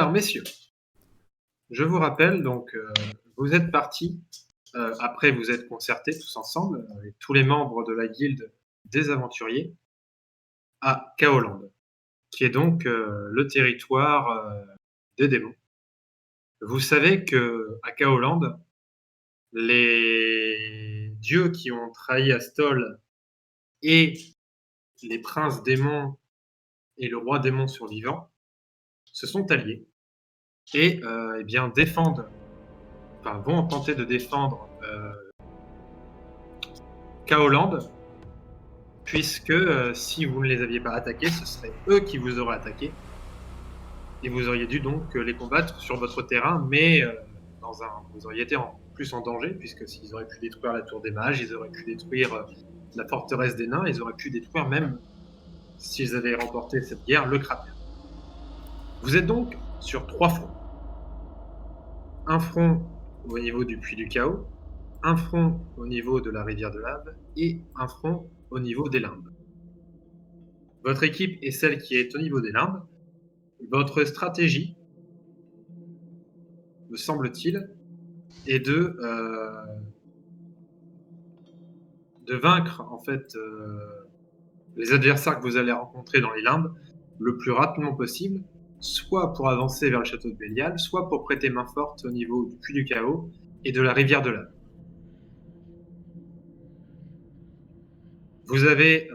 Alors, messieurs, je vous rappelle donc, vous êtes partis, après vous êtes concertés tous ensemble, avec tous les membres de la guilde des aventuriers à Kaoland, qui est donc, le territoire, des démons. Vous savez qu'à Kaoland, les dieux qui ont trahi Astol et les princes démons et le roi démon survivant se sont alliés et eh bien défendent, enfin vont tenter de défendre, Kaoland, puisque, si vous ne les aviez pas attaqués, ce seraient eux qui vous auraient attaqué et vous auriez dû donc, les combattre sur votre terrain, mais, vous auriez été en plus en danger puisque s'ils auraient pu détruire la tour des mages, ils auraient pu détruire, la forteresse des nains, ils auraient pu détruire même, s'ils avaient remporté cette guerre, le cratère. Vous êtes donc sur 3 fronts. Un front au niveau du puits du chaos, un front au niveau de la rivière de lave et un front au niveau des limbes. Votre équipe est celle qui est au niveau des limbes. Votre stratégie, me semble-t-il, est de vaincre en fait les adversaires que vous allez rencontrer dans les limbes le plus rapidement possible, soit pour avancer vers le château de Bélial, soit pour prêter main forte au niveau du puits du chaos et de la rivière de lave. Vous avez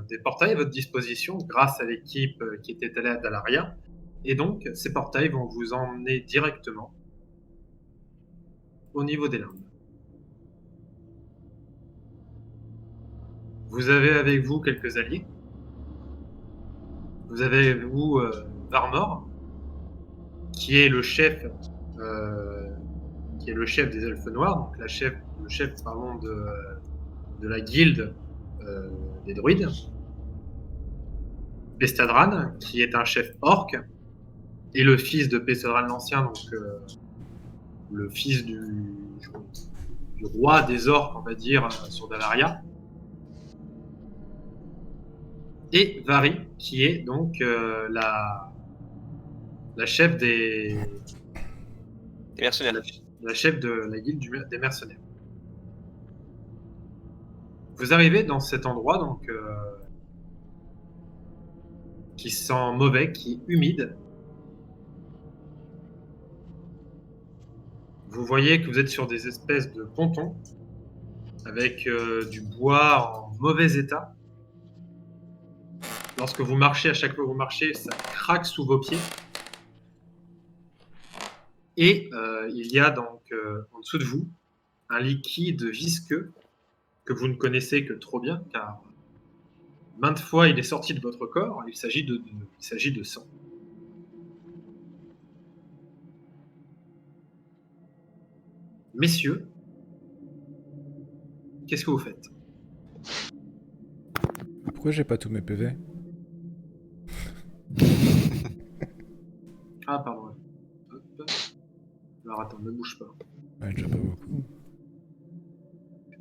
des portails à votre disposition grâce à l'équipe qui était allée à Dalaria, et donc ces portails vont vous emmener directement au niveau des limbes. Vous avez avec vous quelques alliés. Vous avez avec vous Varmor, qui est le chef, euh, qui est le chef des Elfes Noirs, donc le chef pardon, de la guilde des druides. Bestadran, qui est un chef orc, et le fils de Bestadran l'Ancien, donc le fils du roi des orques, on va dire, sur Dalaria. Et Vari, qui est donc la chef Des mercenaires. la chef de la guilde des mercenaires. Vous arrivez dans cet endroit donc qui sent mauvais, qui est humide. Vous voyez que vous êtes sur des espèces de pontons avec du bois en mauvais état. Lorsque vous marchez, à chaque fois que vous marchez, ça craque sous vos pieds. Et il y a donc en dessous de vous un liquide visqueux que vous ne connaissez que trop bien, car maintes fois il est sorti de votre corps. Il s'agit de sang. Messieurs, qu'est-ce que vous faites? Pourquoi j'ai pas tous mes PV? Ah, pardon. Hop. Alors attends, ne bouge pas. Ouais, déjà pas beaucoup.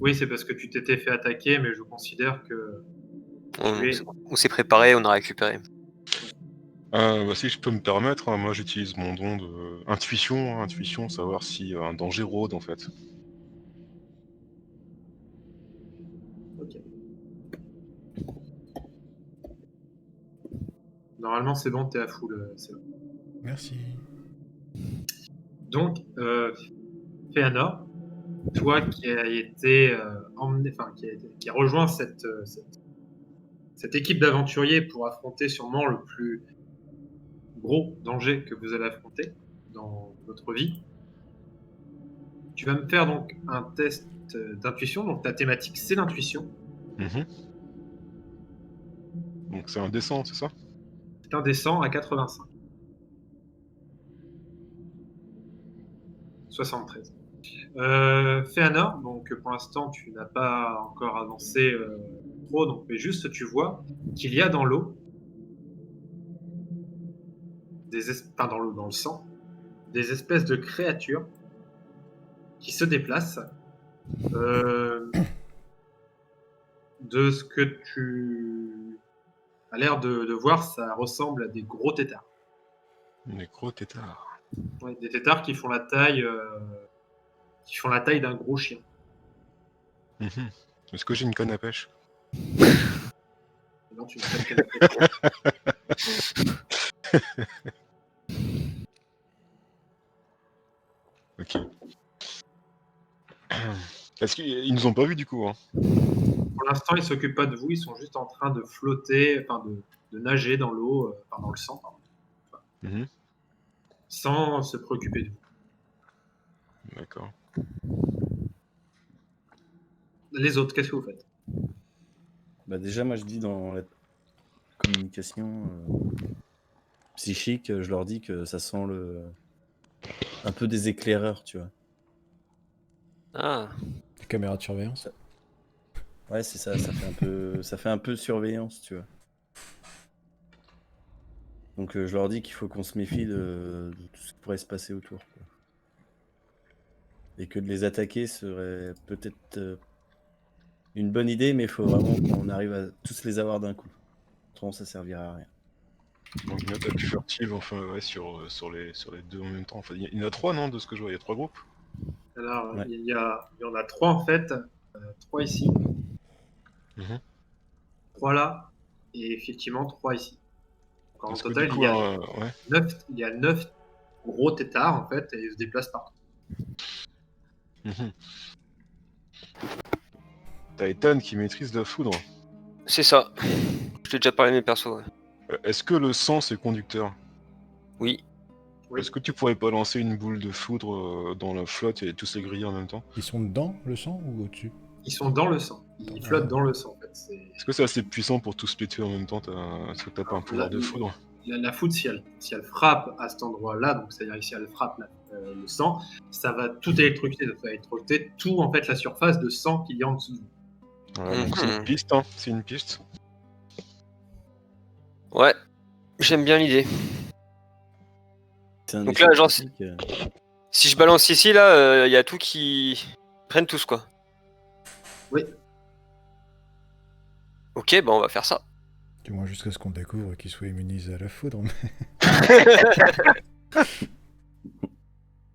Oui, c'est parce que tu t'étais fait attaquer, mais je considère que On s'est préparé, on a récupéré. Si je peux me permettre, moi j'utilise mon don de intuition, intuition, savoir si un danger rôde en fait. Ok. Normalement, c'est bon, t'es à full. C'est bon. Merci. Donc, Féanor, toi qui as été emmené, enfin qui a rejoint cette équipe d'aventuriers pour affronter sûrement le plus gros danger que vous allez affronter dans votre vie. Tu vas me faire donc un test d'intuition. Donc ta thématique, c'est l'intuition. Mhm. Donc c'est un descend, c'est ça? C'est un descend à 85. 73. Féanor, donc pour l'instant tu n'as pas encore avancé trop, donc mais juste tu vois qu'il y a dans l'eau dans le sang, des espèces de créatures qui se déplacent. De ce que tu as l'air de voir, ça ressemble à des gros têtards. Des gros tétards. Ouais, des têtards qui font la taille d'un gros chien. Mhm. Est-ce que j'ai une canne à pêche? Non, tu ne sais Ok. Est-ce qu'ils nous ont pas vu du coup, hein? Pour l'instant, ils s'occupent pas de vous, ils sont juste en train de flotter, enfin de nager dans l'eau, enfin dans le sang, pardon, Mhm. sans se préoccuper de vous. D'accord. Les autres, qu'est-ce que vous faites? Bah déjà, moi je dis dans la communication psychique, je leur dis que ça sent un peu des éclaireurs, tu vois. Ah, Les caméras de surveillance. Ouais, c'est ça, ça fait un peu surveillance, tu vois. Donc je leur dis qu'il faut qu'on se méfie de tout ce qui pourrait se passer autour, quoi. Et que de les attaquer serait peut-être une bonne idée, mais il faut vraiment qu'on arrive à tous les avoir d'un coup. Autrement, ça servira à rien. Donc une attaque furtive, enfin ouais, sur les deux en même temps. Enfin, il y en a 3, non, de ce que je vois, il y a 3 groupes. Alors, Ouais. il y en a 3 en fait, 3 ici, Mhm. 3 là, et effectivement 3 ici. Donc, en Est-ce que total, du coup, ouais. il y a 9 gros têtards en fait, et ils se déplacent partout. Mhm. T'as Ethan qui maîtrise la foudre. c'est ça. Je t'ai déjà parlé de mes persos. Ouais. Est-ce que le sang c'est conducteur? Oui. Oui. Est-ce que tu pourrais pas lancer une boule de foudre dans la flotte et tous les griller en même temps? Ils sont dedans, le sang, ou au-dessus? Ils sont dans le sang, ils flottent dans le sang en fait. Est-ce que c'est assez puissant pour tous les tuer en même temps? Est-ce que t'as pas un pouvoir de foudre? La foudre, si elle frappe à cet endroit-là, donc c'est-à-dire si elle frappe le sang, ça va tout électrocuter, ça va électrocuter tout en fait la surface de sang qu'il y a en dessous. Ouais, donc c'est une piste, hein. C'est une piste. Ouais, j'aime bien l'idée. C'est un Donc échec là, genre, critique, si je balance ici, là, il y a tout qui prennent tous, quoi. Oui. Ok, bah on va faire ça. Du moins jusqu'à ce qu'on découvre qu'ils soient immunisés à la foudre.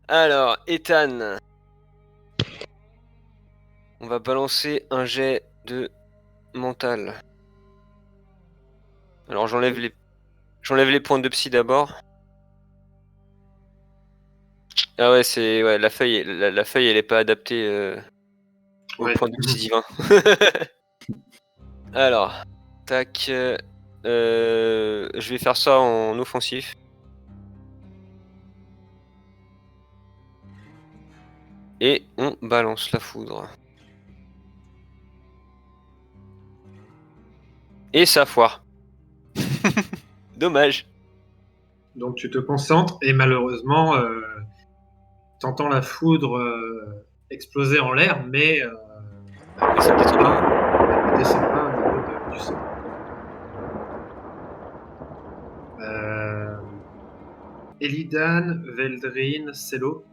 Alors, Ethan. On va balancer un jet de mental. Alors j'enlève les points de psy d'abord. Ah ouais, la feuille, la feuille elle est pas adaptée au point de psy divin. Alors, tac. Je vais faire ça en offensif. Et on balance la foudre. Et ça foire. Dommage. Donc tu te concentres et malheureusement, t'entends la foudre exploser en l'air, mais Ça descend pas. elle ne descend pas au niveau du sol. Elidan, Veldrin, Cello,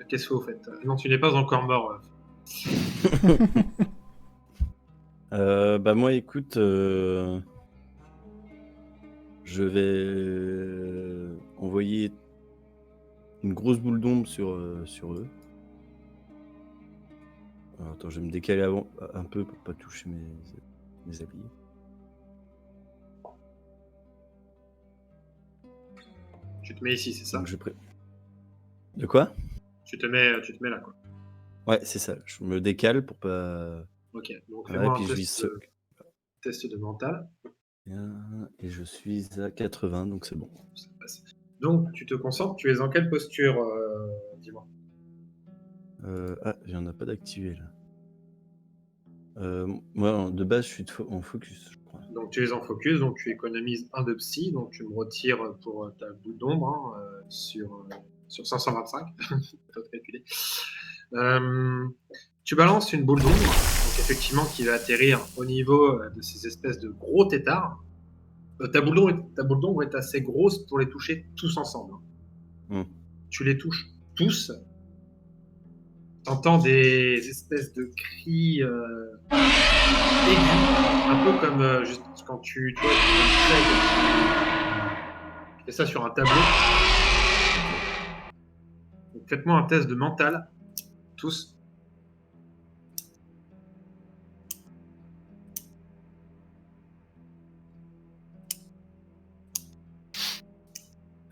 qu'est-ce que vous faites? Non, tu n'es pas encore mort. Bah moi, écoute, je vais envoyer une grosse boule d'ombre sur eux. Alors, attends, je vais me décaler un peu pour pas toucher mes alliés. Tu te mets ici, c'est ça? Donc, de quoi? Tu te mets là, quoi. Ouais, c'est ça. Je me décale pour pas... Ok, donc Ouais, fais-moi puis un test de mental. Et je suis à 80, donc c'est bon. Ça passe. Donc, tu te concentres, tu es en quelle posture, dis-moi? Il n'y en a pas d'activé là. Moi, de base, je suis en focus, je crois. Donc, tu es en focus, donc tu économises 1 de psy, donc tu me retires pour ta boule d'ombre sur 525. Faut calculer. Tu balances une boule d'ombre, donc effectivement qui va atterrir au niveau de ces espèces de gros têtards. Ta boule d'ombre est assez grosse pour les toucher tous ensemble. Tu les touches tous. T'entends des espèces de cris aigus, un peu comme juste quand tu fais ça sur un tableau. Faites-moi un test de mental, tous.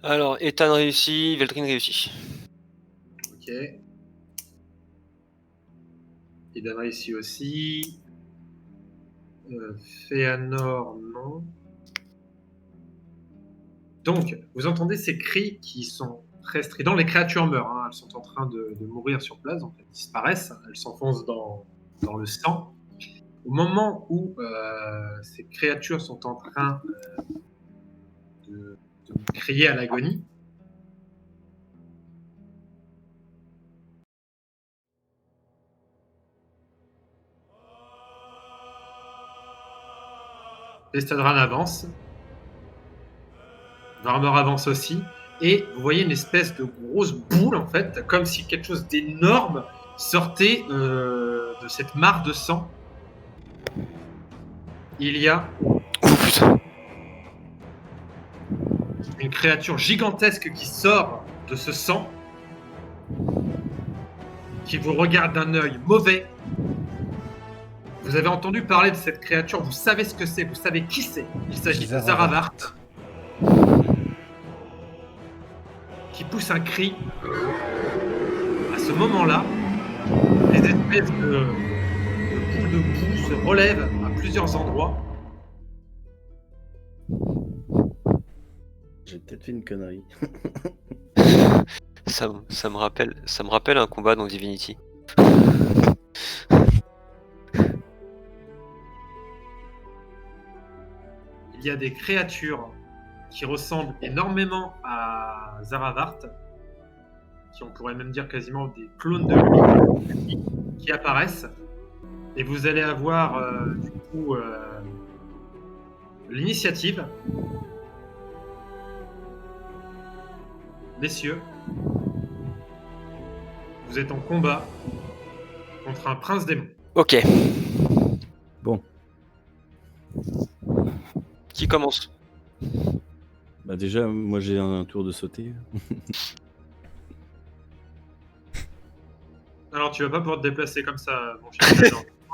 Alors, Ethan réussi, Veldrin réussi. Ok. Idana ici aussi. Féanor, non. Donc, vous entendez ces cris qui sont très stridents. Les créatures meurent, hein. Elles sont en train de mourir sur place, donc elles disparaissent. Elles s'enfoncent dans le sang. Au moment où ces créatures sont en train de crier à l'agonie, Pestadran avance, Varmer avance aussi, et vous voyez une espèce de grosse boule, en fait, comme si quelque chose d'énorme sortait de cette mare de sang. Il y a Oh putain. une créature gigantesque qui sort de ce sang, qui vous regarde d'un œil mauvais. Vous avez entendu parler de cette créature, vous savez ce que c'est, vous savez qui c'est. Il s'agit de Zaravart, qui pousse un cri. À ce moment-là, les espèces de boules de boue se relèvent à plusieurs endroits. J'ai peut-être fait une connerie. Ça me rappelle un combat dans Divinity. Il y a des créatures qui ressemblent énormément à Zaravart, qui on pourrait même dire quasiment des clones de lui, qui apparaissent. Et vous allez avoir du coup l'initiative. Messieurs, vous êtes en combat contre un prince démon. Ok. Bon, Qui commence? bah déjà, moi j'ai un tour de sauter. Alors tu vas pas pouvoir te déplacer comme ça, mon cher.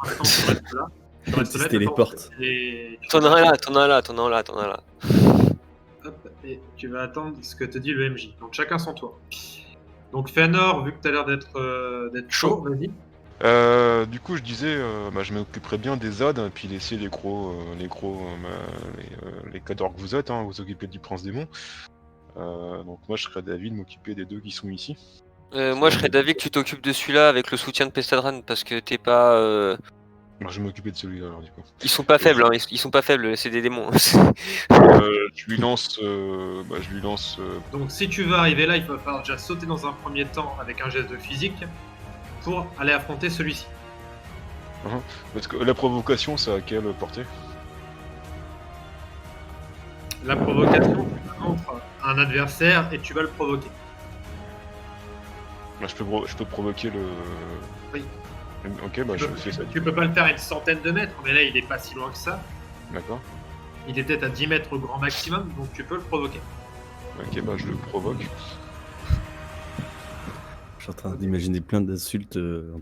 Attends, tu restes là. Tu restes Se là, téléporte. et tu T'en vas- as un là. Hop, et tu vas attendre ce que te dit le MJ. Donc chacun son tour. Donc Fëanor, vu que tu as l'air d'être chaud, vas-y. Du coup, je disais, je m'occuperais bien des ZAD, hein, puis laisser les cadors que vous êtes, hein, vous occuper du prince démon. Donc moi, je serais d'avis de m'occuper des deux qui sont ici. Moi je serais d'avis que tu t'occupes de celui-là avec le soutien de Pestadran parce que t'es pas. Je vais m'occuper de celui-là, alors, du coup. Ils sont pas faibles, hein. Ils sont pas faibles, c'est des démons. Je lui lance... Donc si tu veux arriver là, il va falloir déjà sauter dans un premier temps avec un geste de physique pour aller affronter celui-ci. Parce que la provocation, ça a quelle portée? La provocation, tu montres un adversaire et tu vas le provoquer. Je peux provoquer le... Oui. Ok, je fais ça. Tu peux pas le faire à une centaine de mètres, mais là il est pas si loin que ça. D'accord. Il est peut-être à 10 mètres au grand maximum, donc tu peux le provoquer. Ok, je le provoque. Je suis en train d'imaginer plein d'insultes. Donc,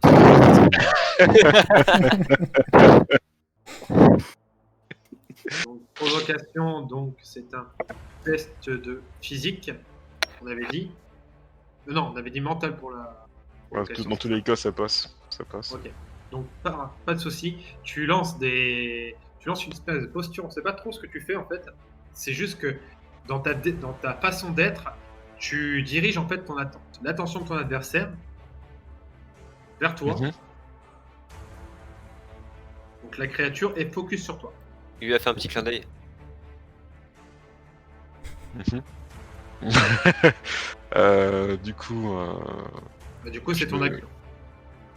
provocation, donc c'est un test de physique, on avait dit. Non, on avait dit mental pour la provocation. Dans tous les cas, ça passe. Ça passe. Ok. Donc pas de souci. Tu lances une espèce de posture. On sait pas trop ce que tu fais en fait. C'est juste que dans ta façon d'être, tu diriges en fait l'attention de ton adversaire vers toi. Mhm. Donc la créature est focus sur toi. Il lui a fait un petit clin d'œil. Du coup... Bah, du coup, c'est ton action.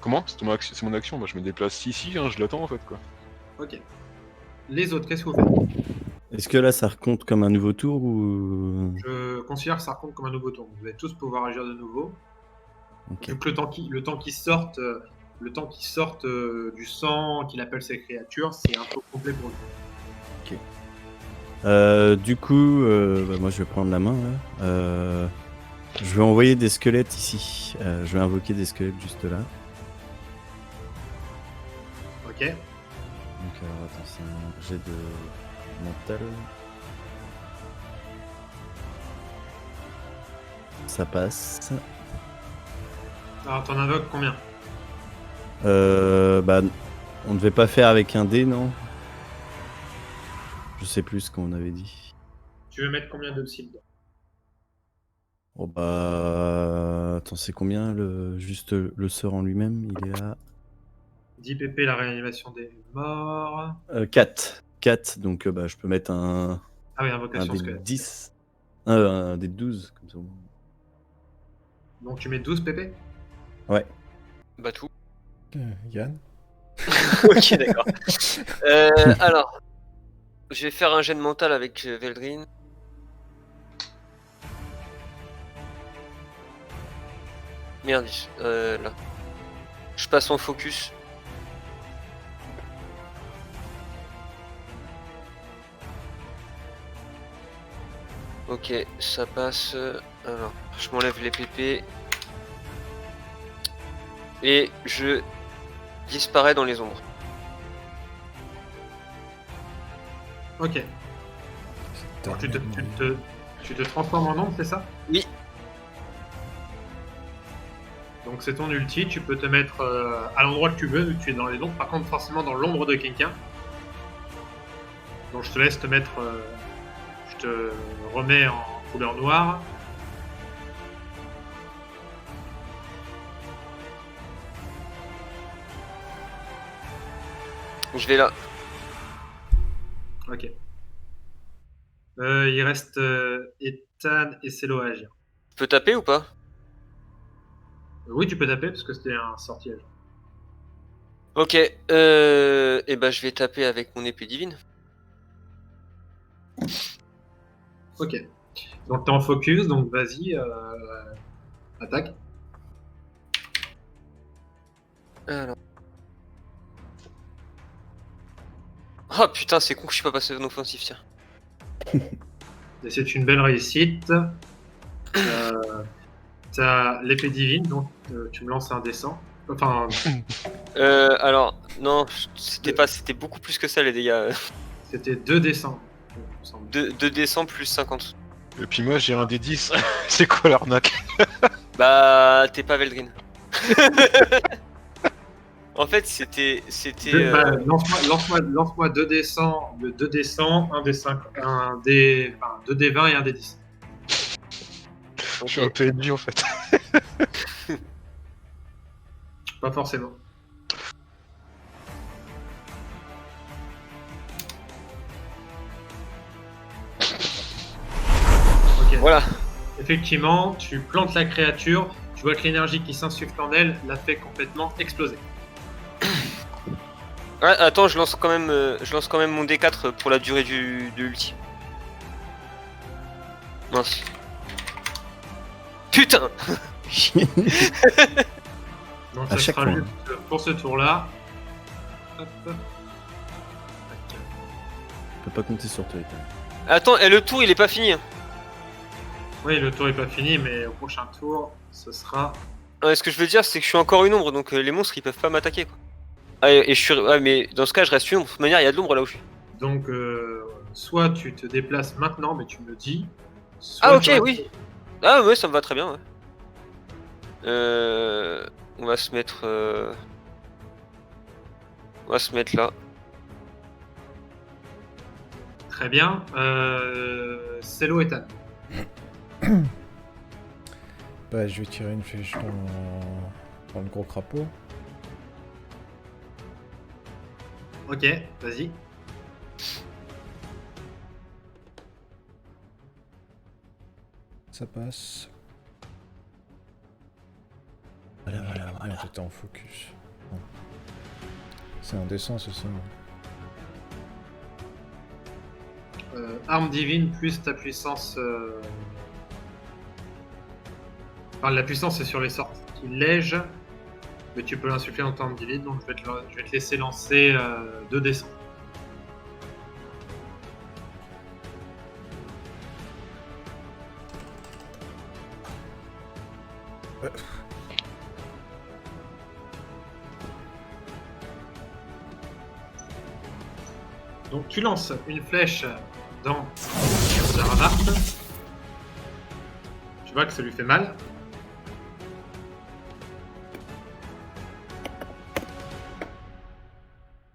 Comment? C'est mon action. Je me déplace ici, hein, je l'attends en fait, quoi. Ok. Les autres, qu'est-ce que vous faites? Est-ce que là ça recompte comme un nouveau tour ou... Je considère que ça compte comme un nouveau tour. Vous allez tous pouvoir agir de nouveau. Ok. Vu que le temps qu'ils sortent du sang, qu'il appelle ces créatures, c'est un peu complet pour lui. Du coup, moi je vais prendre la main là. Je vais envoyer des squelettes ici. Je vais invoquer des squelettes juste là. Ok. Donc alors attends, c'est un jet de mental. Ça passe. Alors, t'en invoques combien? Bah, on devait pas faire avec un dé, non? Je sais plus ce qu'on avait dit. Tu veux mettre combien de psy dedans? Oh bah... Attends, c'est combien juste le sort en lui-même? Il est à 10 pp la réanimation des morts. 4. 4, donc bah, je peux mettre un Ah oui, invocation des squelette. 10. Un des 12, comme ça. Donc tu mets 12 pp? Ouais. Bah tout. Yann? Ok, d'accord. Alors, je vais faire un jet de mental avec Veldrin. Merde, là. Je passe en focus. Ok, ça passe. Alors, je m'enlève les PP. Et je disparais dans les ombres. Ok. Donc tu te transformes en ombre, c'est ça? Oui. Donc c'est ton ulti, tu peux te mettre à l'endroit que tu veux, vu que tu es dans les ombres. Par contre, forcément dans l'ombre de quelqu'un. Donc je te laisse te mettre... je te remets en couleur noire. Je vais là. Ok. Il reste Ethan et Celo à agir. Je peux taper ou pas? Oui, tu peux taper parce que c'était un sortilège. Ok, et bah je vais taper avec mon épée divine. Ok. Donc t'es en focus, donc vas-y, attaque. Alors. Oh putain, c'est con que je suis pas passé en offensif, tiens. Et c'est une belle réussite. T'as l'épée divine, donc tu me lances un dessin. Enfin, Alors, non, c'était beaucoup plus que ça les dégâts. c'était 2 dessins. 2 descends plus 50. Et puis moi j'ai un des 10. C'est quoi l'arnaque? Bah, t'es pas Veldrin. En fait, c'était. Lance-moi 2 dessins, 2 dessins, 1 des 5, 2 des 20 et 1 des 10. Je suis un peu ennuyé en fait. Pas forcément. Ok. Voilà. Effectivement, tu plantes la créature, tu vois que l'énergie qui s'insuffle en elle la fait complètement exploser. Ouais, attends, je lance quand même mon D4 pour la durée de l'ulti. Mince. Putain. Donc À ça chaque sera fois. juste pour ce tour-là. Hop. Tac. Je peux pas compter sur toi, Ethan. Attends, et le tour il est pas fini. Hein. Oui, le tour est pas fini, mais au prochain tour, ce sera... Ce que je veux dire, c'est que je suis encore une ombre, donc les monstres ils peuvent pas m'attaquer quoi. Ah, et je suis. Ouais, mais dans ce cas, je reste une ombre. De toute manière, il y a de l'ombre là où je suis. Donc, soit tu te déplaces maintenant, mais tu me le dis. Soit Ah, ok, tu restes- oui. Ah, ouais, ça me va très bien. Ouais. On va se mettre. On va se mettre là. Très bien. Celo Ethan. Bah, je vais tirer une flèche dans le gros crapaud. Ok, vas-y. Ça passe. Voilà. J'étais en focus. Bon. C'est indécent ce son. Arme divine plus ta puissance. Enfin, la puissance c'est sur les sorts qui lègent, mais tu peux l'insuffler en temps divine, donc je vais te laisser lancer 2 descends. Donc tu lances une flèche dans Zaravart. Tu vois que ça lui fait mal.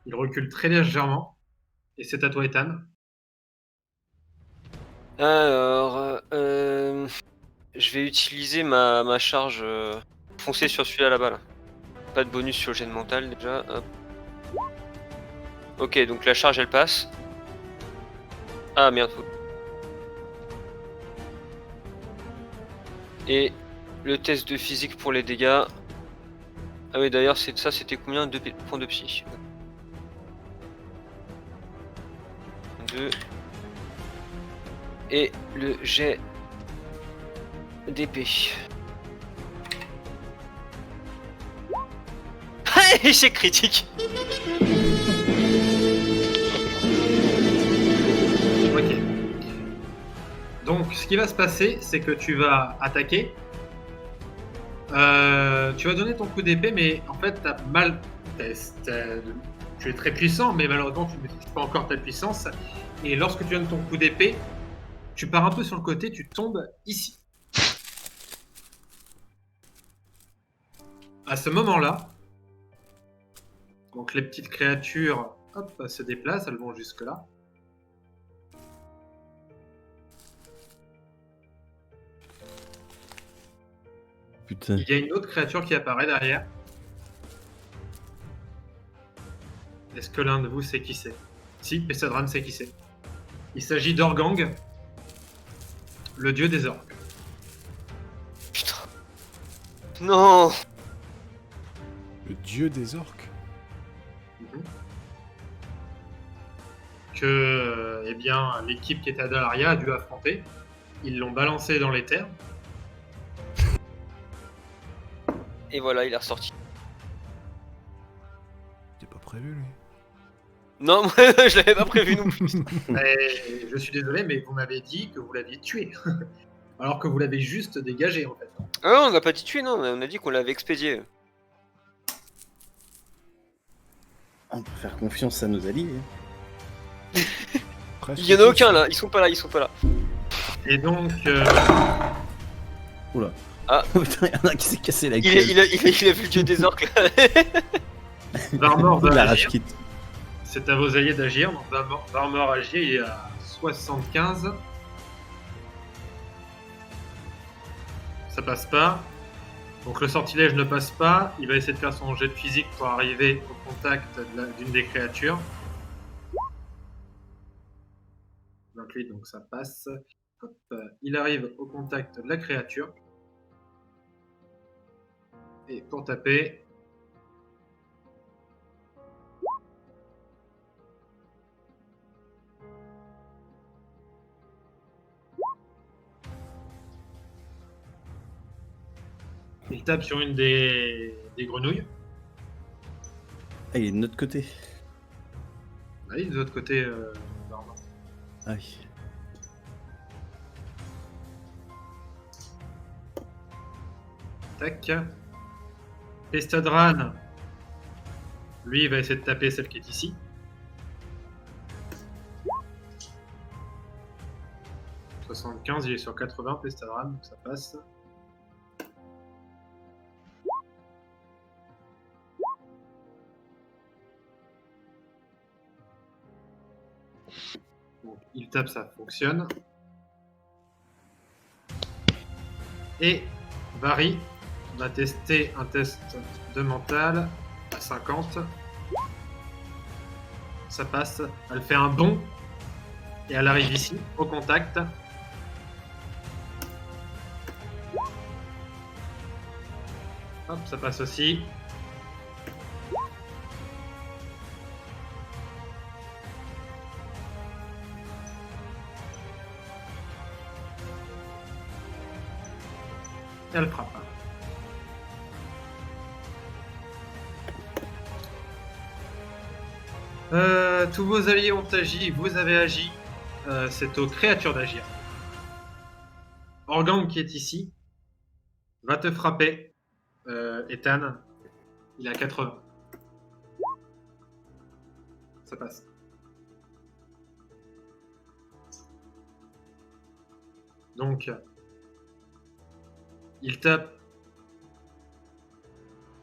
Il recule très légèrement. Et c'est à toi, Ethan. Alors, je vais utiliser ma charge foncée sur celui-là là-bas. Là. Pas de bonus sur le jet de mental déjà. Hop. Ok, donc la charge elle passe. Ah merde. Et le test de physique pour les dégâts. Ah oui, d'ailleurs, ça c'était combien? 2 points de psy. 2. Et le jet d'épée. Échec critique. Ok. Donc, ce qui va se passer, c'est que tu vas attaquer. Tu vas donner ton coup d'épée, mais en fait, t'as mal. Tu es très puissant, mais malheureusement, tu ne maîtrises pas encore ta puissance. Et lorsque tu donnes ton coup d'épée, tu pars un peu sur le côté, tu tombes ici. À ce moment-là, donc les petites créatures, hop, se déplacent, elles vont jusque là. Putain. Il y a une autre créature qui apparaît derrière. Est-ce que l'un de vous sait qui c'est? Si, Pessadran sait qui c'est. Il s'agit d'Organg, le dieu des orques. Putain. Non. Le dieu des orques. Que eh bien, l'équipe qui était à Dalaria a dû affronter. Ils l'ont balancé dans les terres. Et voilà, il est ressorti. C'était pas prévu, lui. Non, moi je l'avais pas prévu non plus. Et je suis désolé, mais vous m'avez dit que vous l'aviez tué. Alors que vous l'avez juste dégagé, en fait. Ah non, on l'a pas dit tuer, non, on a dit qu'on l'avait expédié. On peut faire confiance à nos alliés. Hein. Presque Il y en a tous. aucun là, ils sont pas là. Et donc, Oula. Ah. Putain, il y en a qui s'est cassé la Il gueule. a vu le dieu des orques là. Varmor Il va la agir. rage-kit. C'est à vos alliés d'agir. Donc Varmor agit, il est à 75. Ça passe pas. Donc le sortilège ne passe pas. Il va essayer de faire son jet de physique pour arriver au contact d'une des créatures. 28, donc ça passe. Hop, il arrive au contact de la créature. Et pour taper, il tape sur une des grenouilles. Ah, il est de notre côté. Allez, de l'autre côté, Varmor. Ah oui. Tac. Pestadran, lui, il va essayer de taper celle qui est ici. « 75, il est sur 80, Pestadran, donc ça passe. Donc, il tape, ça fonctionne. Et Varry va tester un test de mental à 50. Ça passe. Elle fait un bond et elle arrive ici, au contact. Hop, ça passe aussi. Elle frappe. Tous vos alliés ont agi, vous avez agi. C'est aux créatures d'agir. Organg qui est ici va te frapper. Ethan, il a 80. Ça passe. Donc, il te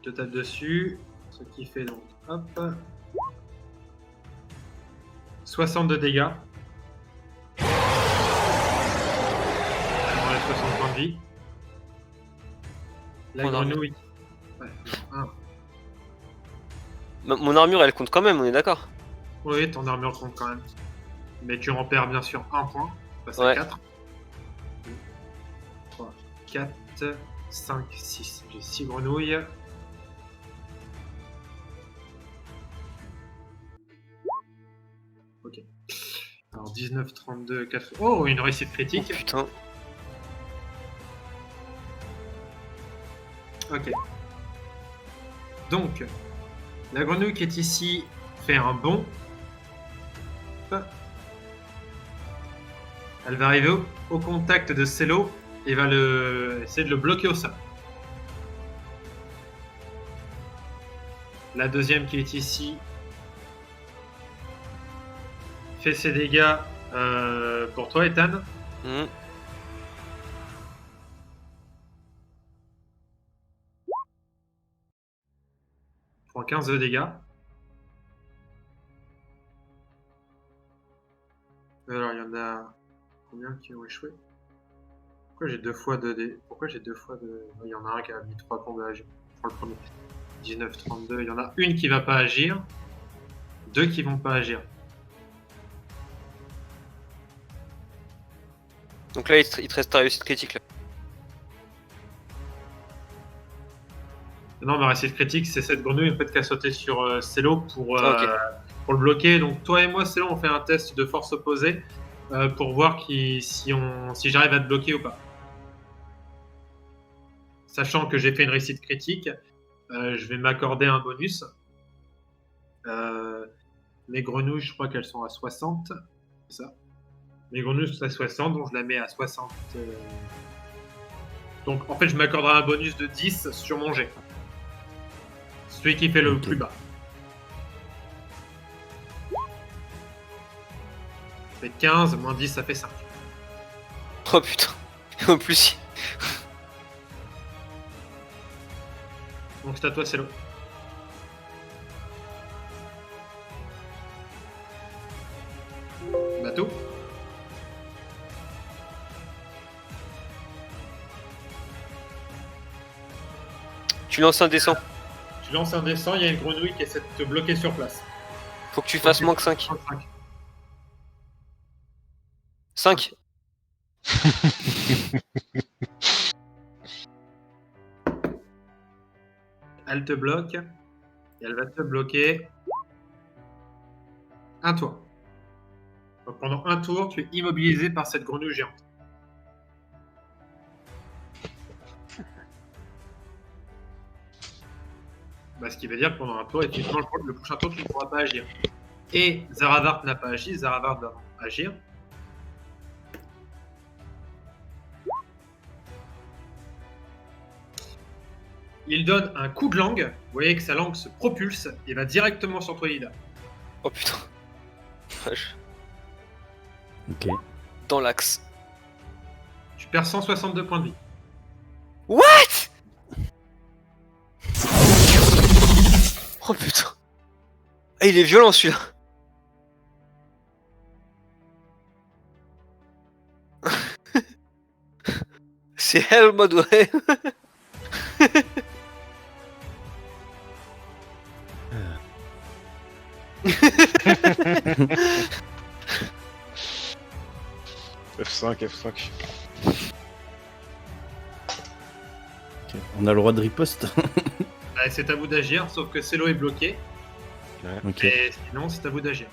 tape dessus, ce qui fait donc, hop, 62 dégâts. Elle enlève 60 points de vie. La Point d'armure. grenouille. Ouais, un. Mon armure, elle compte quand même, on est d'accord? Oui, ton armure compte quand même. Mais tu en perds bien sûr un point. Tu passes Ouais. à 4. 2, 3, 4, 5, 6. J'ai 6 grenouilles. Ok. Alors 19, 32, 4. Oh, une réussite Oh critique. putain. Ok. Donc, la grenouille qui est ici fait un bond. Hop. Elle va arriver au contact de Cello et va essayer de le bloquer au sol. La deuxième qui est ici fait ses dégâts pour toi, Ethan. Hmm. Prend 15 de dégâts. Alors, il y en a combien qui ont échoué? Pourquoi j'ai deux fois de... Pourquoi j'ai deux fois de... Il y en a un qui a mis 3 combats à agir. Je prends le premier. 19, 32. Il y en a une qui va pas agir. 2 qui vont pas agir. Donc là, il te reste ta réussite critique là. Non, ma réussite critique, c'est cette grenouille en fait, qui a sauté sur Cello pour Ah, le bloquer. Donc toi et moi, Cello, on fait un test de force opposée pour voir si j'arrive à te bloquer ou pas. Sachant que j'ai fait une réussite critique, je vais m'accorder un bonus. Mes grenouilles, je crois qu'elles sont à 60. C'est ça. Mes grenouilles sont à 60, donc je la mets à 60. Donc en fait, je m'accorderai un bonus de 10 sur mon jet. Celui qui fait le Ok. plus bas. Ça fait 15, moins 10, ça fait 5. Oh putain. En plus, Donc c'est à toi, Cello. Bateau. tu lances un descend. Tu lances un descend, il y a une grenouille qui essaie de te bloquer sur place. Faut que tu fasses moins que 5. 35. 5. Elle te bloque. Et elle va te bloquer un tour. Donc pendant un tour, tu es immobilisé par cette grenouille géante. Bah, ce qui veut dire que pendant un tour, effectivement, le prochain tour, tu ne pourras pas agir. Et Zaravart n'a pas agi, Zaravart va agir. Il donne un coup de langue. Vous voyez que sa langue se propulse et va directement sur toi, Ida. Oh putain. Vache. Ok. Dans l'axe. Tu perds 162 points de vie. What? Oh putain. Ah, il est violent celui-là. C'est hell mode ouais. F5, F5. Ok. On a le droit de riposte. C'est à vous d'agir, sauf que Cello est bloqué. Ok. Et sinon, c'est à vous d'agir.